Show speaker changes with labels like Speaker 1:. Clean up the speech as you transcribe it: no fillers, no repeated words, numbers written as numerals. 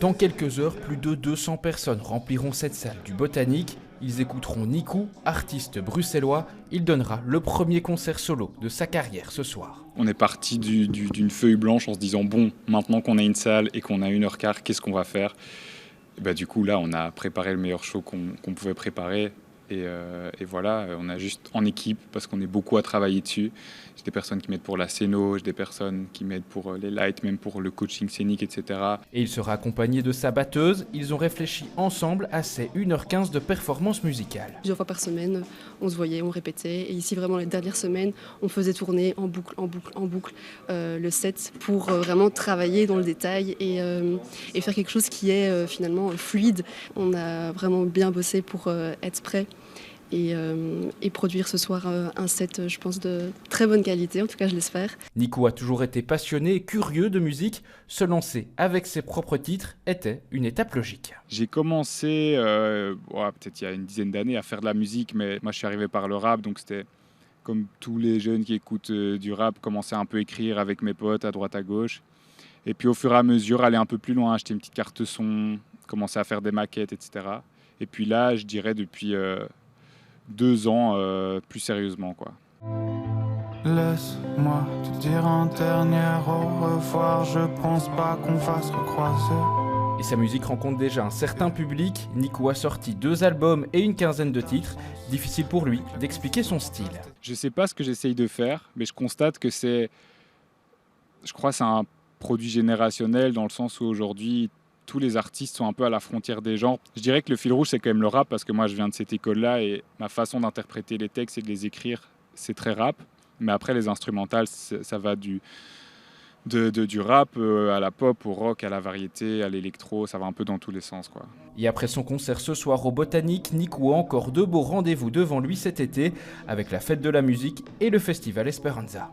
Speaker 1: Dans quelques heures, plus de 200 personnes rempliront cette salle du Botanique. Ils écouteront Nikou, artiste bruxellois. Il donnera le premier concert solo de sa carrière ce soir.
Speaker 2: On est parti d'une feuille blanche en se disant bon, maintenant qu'on a une salle et qu'on a 1h15, qu'est-ce qu'on va faire ? Du coup là on a préparé le meilleur show qu'on pouvait préparer. Et voilà, on a juste en équipe, parce qu'on est beaucoup à travailler dessus. J'ai des personnes qui m'aident pour la scéno, j'ai des personnes qui m'aident pour les lights, même pour le coaching scénique, etc.
Speaker 1: Et il sera accompagné de sa batteuse. Ils ont réfléchi ensemble à ces 1h15 de performance musicale.
Speaker 3: Plusieurs fois par semaine, on se voyait, on répétait. Et ici, vraiment, les dernières semaines, on faisait tourner en boucle le set pour vraiment travailler dans le détail et faire quelque chose qui est finalement fluide. On a vraiment bien bossé pour être prêt. Et produire ce soir un set, je pense, de très bonne qualité, en tout cas je l'espère.
Speaker 1: Nikou a toujours été passionné et curieux de musique. Se lancer avec ses propres titres était une étape logique.
Speaker 2: J'ai commencé, peut-être il y a une dizaine d'années, à faire de la musique, mais moi je suis arrivé par le rap, donc c'était comme tous les jeunes qui écoutent du rap, commencer à un peu écrire avec mes potes à droite à gauche. Et puis au fur et à mesure, aller un peu plus loin, acheter une petite carte son, commencer à faire des maquettes, etc. Et puis là, je dirais depuis 2 ans, plus sérieusement, quoi.
Speaker 4: Laisse-moi te dire un dernier au revoir, je pense pas qu'on fasse recroiser.
Speaker 1: Et sa musique rencontre déjà un certain public. Nikou a sorti 2 albums et une quinzaine de titres. Difficile pour lui d'expliquer son style.
Speaker 2: Je sais pas ce que j'essaye de faire, mais je constate que c'est un produit générationnel, dans le sens où aujourd'hui, tous les artistes sont un peu à la frontière des genres. Je dirais que le fil rouge, c'est quand même le rap, parce que moi, je viens de cette école-là et ma façon d'interpréter les textes et de les écrire, c'est très rap. Mais après, les instrumentales, ça va du rap à la pop, au rock, à la variété, à l'électro, ça va un peu dans tous les sens, quoi.
Speaker 1: Et après son concert ce soir au Botanique, Nikou a encore 2 beaux rendez-vous devant lui cet été, avec la fête de la musique et le festival Esperanza.